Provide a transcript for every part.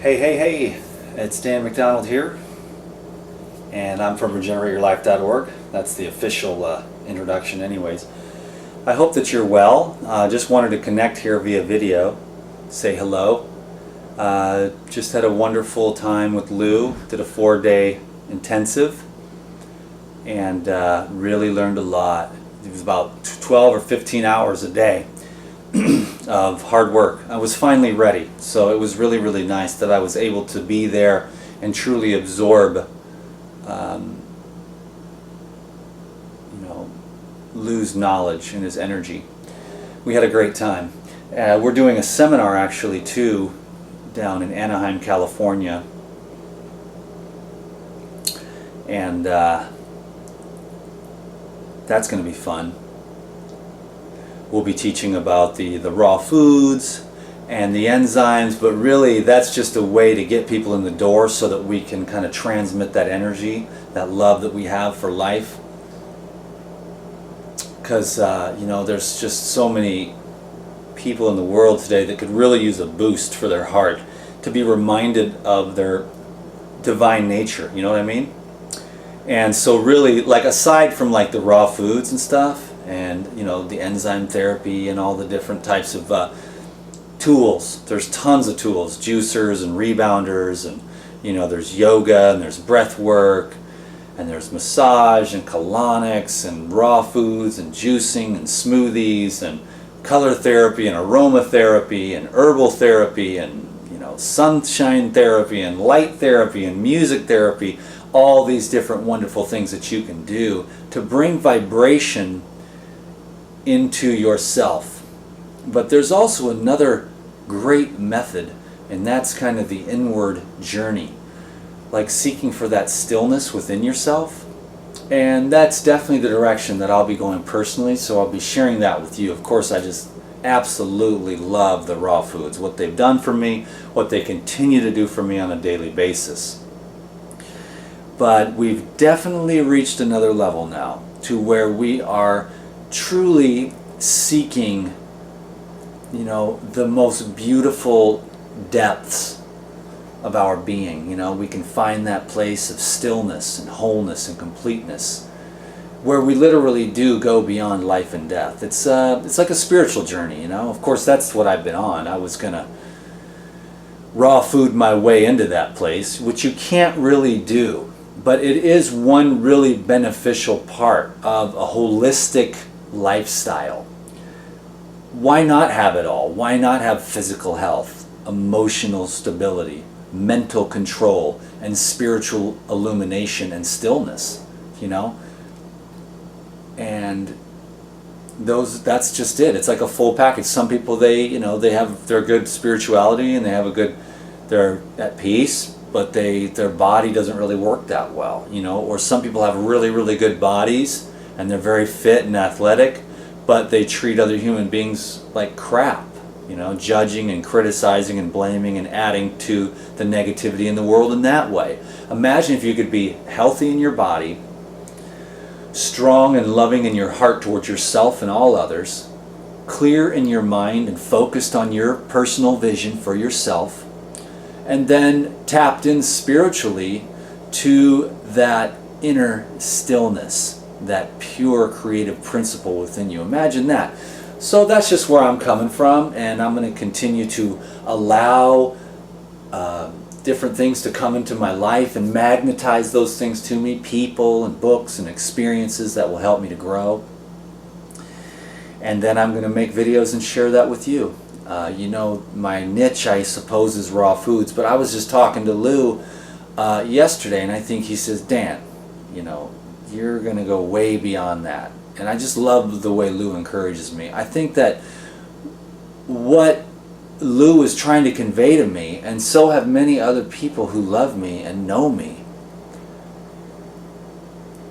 Hey, it's Dan McDonald here, and I'm from regenerate-your-life.org. That's the official introduction anyways. I hope that you're well. Just wanted to connect here via video, say hello. Just had a wonderful time with Lou, did a 4-day intensive, and really learned a lot. It was about 12 or 15 hours a day of hard work. I was finally ready, so it was really nice that I was able to be there and truly absorb Lou's knowledge and his energy. We had a great time. We're doing a seminar actually too down in Anaheim, California, and that's going to be fun. We'll be teaching about the raw foods and the enzymes, but really that's just a way to get people in the door so that we can kind of transmit that energy, that love that we have for life. Because there's just so many people in the world today that could really use a boost for their heart, to be reminded of their divine nature, you know what I mean? And so really, like, aside from like the raw foods and stuff, and the enzyme therapy and all the different types of tools, there's tons of tools, juicers and rebounders, and there's yoga, and there's breath work, and there's massage and colonics and raw foods and juicing and smoothies and color therapy and aromatherapy and herbal therapy and sunshine therapy and light therapy and music therapy. All these different wonderful things that you can do to bring vibration into yourself. But there's also another great method, and that's kind of the inward journey, like seeking for that stillness within yourself. And that's definitely the direction that I'll be going personally, so I'll be sharing that with you. Of course, I just absolutely love the raw foods, what they've done for me, what they continue to do for me on a daily basis. But we've definitely reached another level now, to where we are truly seeking the most beautiful depths of our being. We can find that place of stillness and wholeness and completeness, where we literally do go beyond life and death. It's like a spiritual journey. Of course, that's what I've been on. I was gonna raw food my way into that place, which you can't really do, but it is one really beneficial part of a holistic lifestyle. Why not have it all? Why not have physical health, emotional stability, mental control, and spiritual illumination and stillness? And that's just it. It's like a full package. Some people, they have their good spirituality and they're at peace, but their body doesn't really work that well, or some people have really good bodies and they're very fit and athletic, but they treat other human beings like crap, judging and criticizing and blaming and adding to the negativity in the world in that way. Imagine if you could be healthy in your body, strong and loving in your heart towards yourself and all others, clear in your mind and focused on your personal vision for yourself, and then tapped in spiritually to that inner stillness, that pure creative principle within you. Imagine that. So that's just where I'm coming from, and I'm going to continue to allow different things to come into my life and magnetize those things to me, people and books and experiences that will help me to grow. And then I'm going to make videos and share that with you. My niche, I suppose, is raw foods, but I was just talking to Lou yesterday, and I think he says, Dan, you're going to go way beyond that. And I just love the way Lou encourages me. I think that what Lou is trying to convey to me, and so have many other people who love me and know me,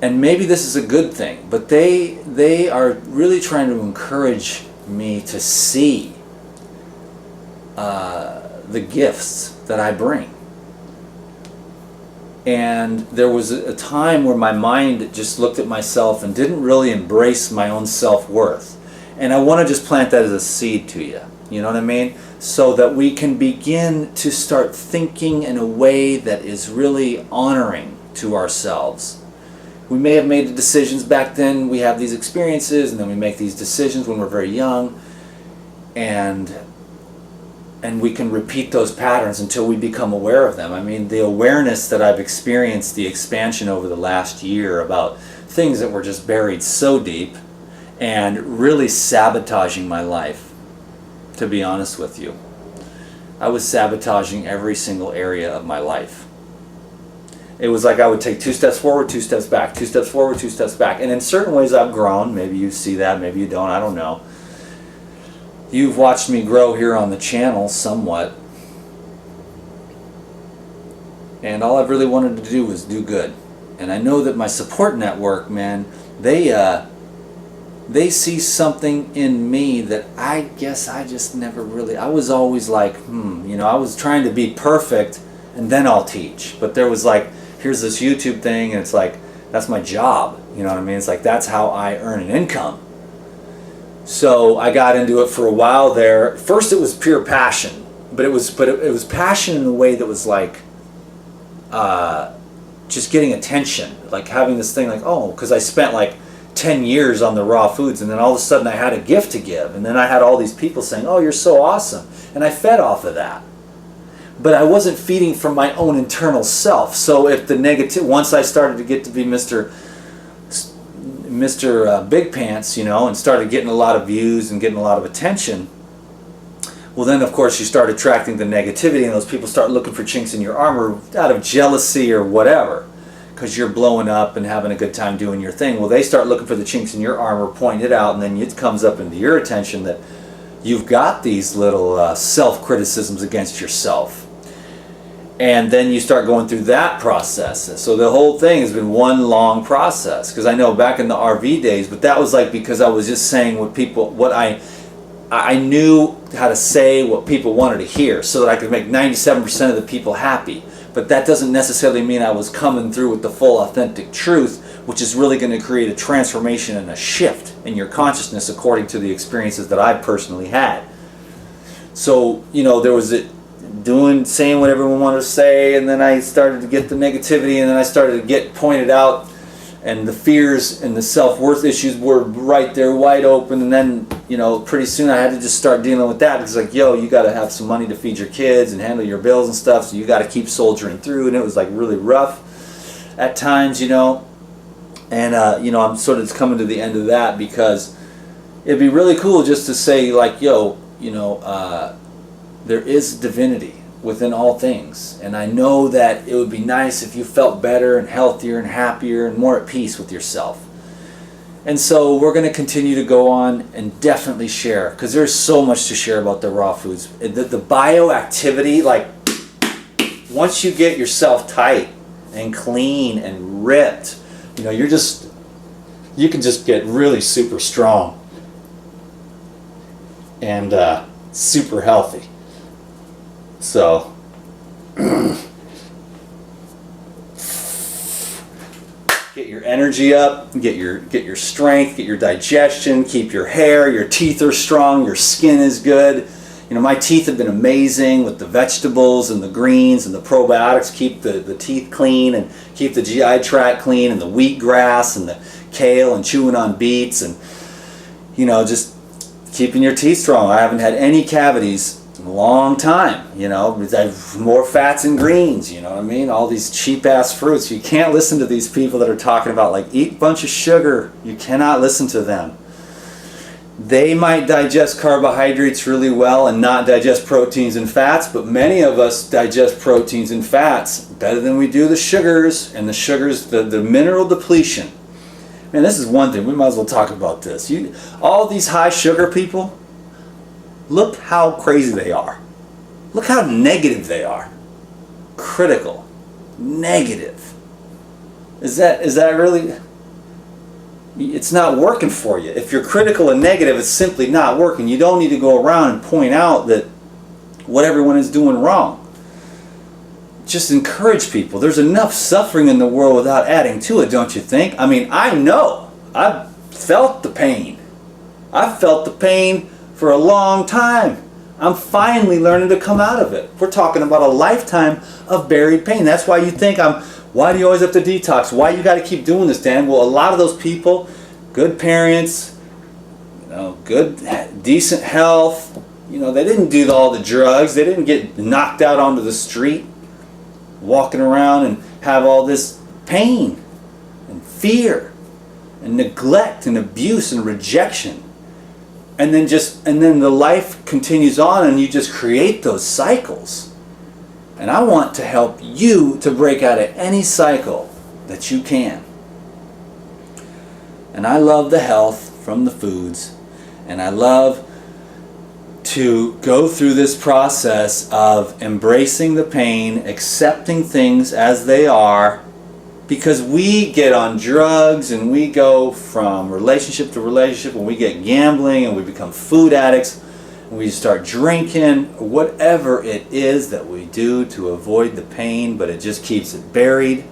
and maybe this is a good thing, but they are really trying to encourage me to see the gifts that I bring. And there was a time where my mind just looked at myself and didn't really embrace my own self-worth. And I want to just plant that as a seed to you. You know what I mean? So that we can begin to start thinking in a way that is really honoring to ourselves. We may have made the decisions back then, we have these experiences, and then we make these decisions when we're very young, and we can repeat those patterns until we become aware of them. I mean, the awareness that I've experienced, the expansion over the last year about things that were just buried so deep and really sabotaging my life, to be honest with you. I was sabotaging every single area of my life. It was like I would take 2 steps forward, 2 steps back, 2 steps forward, 2 steps back. And in certain ways I've grown. Maybe you see that, maybe you don't, I don't know. You've watched me grow here on the channel somewhat. And all I've really wanted to do was do good. And I know that my support network, man, they see something in me that I guess I just never really, I was always like, you know, I was trying to be perfect and then I'll teach. But there was like, here's this YouTube thing, and it's like, that's my job. You know what I mean? It's like, that's how I earn an income. So I got into it for a while there. First it was pure passion, but it was passion in a way that was like, just getting attention, like having this thing like, oh, because I spent like 10 years on the raw foods, and then all of a sudden I had a gift to give, and then I had all these people saying, oh, you're so awesome, and I fed off of that. But I wasn't feeding from my own internal self. So if the negative, once I started to get to be Mr. Big Pants, you know, and started getting a lot of views and getting a lot of attention, well then of course you start attracting the negativity, and those people start looking for chinks in your armor out of jealousy or whatever, because you're blowing up and having a good time doing your thing. Well, they start looking for the chinks in your armor, point it out, and then it comes up into your attention that you've got these little self-criticisms against yourself. And then you start going through that process. So the whole thing has been one long process. Because I know back in the RV days, but that was like because I was just saying what I knew how to say what people wanted to hear, so that I could make 97% of the people happy. But that doesn't necessarily mean I was coming through with the full authentic truth, which is really going to create a transformation and a shift in your consciousness according to the experiences that I've personally had. So, you know, there was saying what everyone wanted to say, and then I started to get the negativity, and then I started to get pointed out, and the fears and the self-worth issues were right there wide open. And then, you know, pretty soon I had to just start dealing with that, because like, yo, you got to have some money to feed your kids and handle your bills and stuff, so you got to keep soldiering through. And it was like really rough at times, you know. And you know, I'm sort of coming to the end of that, because it'd be really cool just to say like, yo, you know, there is divinity within all things, and I know that it would be nice if you felt better and healthier and happier and more at peace with yourself. And so we're going to continue to go on and definitely share, because there's so much to share about the raw foods. The bioactivity, like once you get yourself tight and clean and ripped, you know, you can just get really super strong and super healthy. So get your energy up, get your strength, get your digestion, keep your hair, your teeth are strong, your skin is good. You know, my teeth have been amazing with the vegetables and the greens and the probiotics. Keep the teeth clean and keep the GI tract clean, and the wheatgrass and the kale and chewing on beets, and, you know, just keeping your teeth strong. I haven't had any cavities in a long time, you know. I have more fats and greens, you know what I mean? All these cheap ass fruits. You can't listen to these people that are talking about like, eat a bunch of sugar. You cannot listen to them. They might digest carbohydrates really well and not digest proteins and fats, but many of us digest proteins and fats better than we do the sugars. And the sugars, the mineral depletion. Man, this is one thing, we might as well talk about this. All these high sugar people, look how crazy they are. Look how negative they are. Critical. Negative. Is that really... It's not working for you. If you're critical and negative, it's simply not working. You don't need to go around and point out that what everyone is doing wrong. Just encourage people. There's enough suffering in the world without adding to it, don't you think? I mean, I know. I've felt the pain. I've felt the pain for a long time. I'm finally learning to come out of it. We're talking about a lifetime of buried pain. That's why you think why do you always have to detox? Why you got to keep doing this, Dan? Well, a lot of those people, good parents, good, decent health, they didn't do all the drugs. They didn't get knocked out onto the street, walking around and have all this pain and fear and neglect and abuse and rejection. And then the life continues on, and you just create those cycles. And I want to help you to break out of any cycle that you can. And I love the health from the foods, and I love to go through this process of embracing the pain, accepting things as they are, because we get on drugs and we go from relationship to relationship, and we get gambling and we become food addicts and we start drinking, whatever it is that we do to avoid the pain, but it just keeps it buried,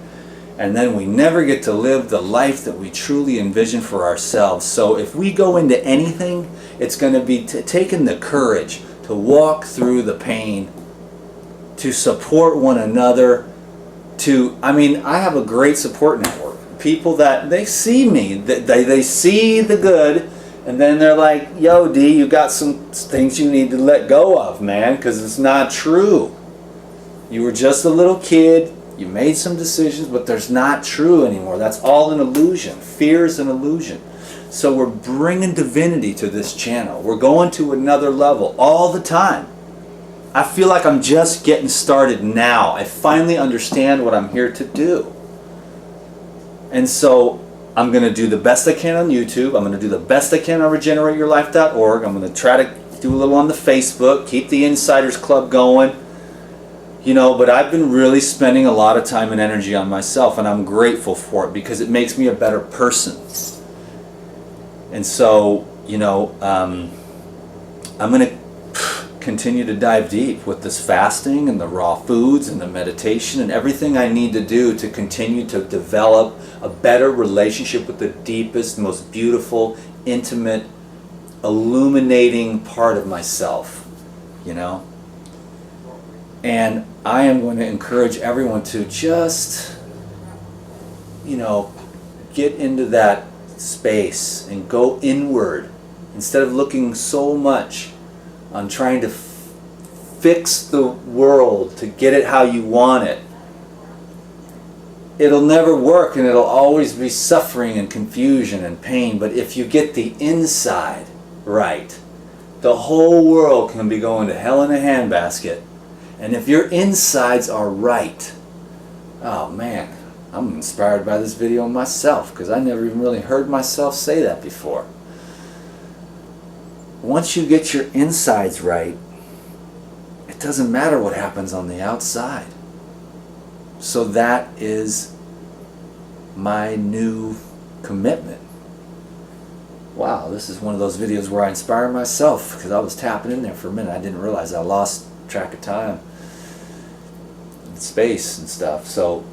and then we never get to live the life that we truly envision for ourselves. So if we go into anything, it's going to be taking the courage to walk through the pain, to support one another, I have a great support network. People that they see me, they see the good, and then they're like, yo, D, you got some things you need to let go of, man, because it's not true. You were just a little kid, you made some decisions, but there's not true anymore. That's all an illusion. Fear is an illusion. So we're bringing divinity to this channel. We're going to another level all the time. I feel like I'm just getting started now. I finally understand what I'm here to do. And so I'm going to do the best I can on YouTube. I'm going to do the best I can on regenerateyourlife.org. I'm going to try to do a little on the Facebook, keep the Insiders Club going. But I've been really spending a lot of time and energy on myself, and I'm grateful for it because it makes me a better person. And so, I'm going to continue to dive deep with this fasting and the raw foods and the meditation and everything I need to do to continue to develop a better relationship with the deepest, most beautiful, intimate, illuminating part of myself, And I am going to encourage everyone to just, get into that space and go inward instead of looking so much on trying to fix the world to get it how you want it. It'll never work, and it'll always be suffering and confusion and pain. But if you get the inside right, the whole world can be going to hell in a handbasket. And if your insides are right, oh man, I'm inspired by this video myself, because I never even really heard myself say that before. Once you get your insides right, it doesn't matter what happens on the outside. So that is my new commitment. Wow, this is one of those videos where I inspire myself, because I was tapping in there for a minute. I didn't realize I lost track of time and space and stuff. So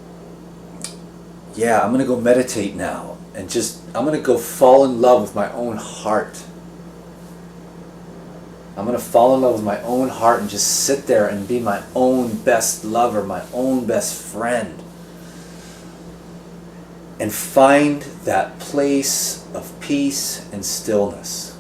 yeah, I'm going to go meditate now, and I'm going to go fall in love with my own heart. I'm going to fall in love with my own heart and just sit there and be my own best lover, my own best friend. And find that place of peace and stillness.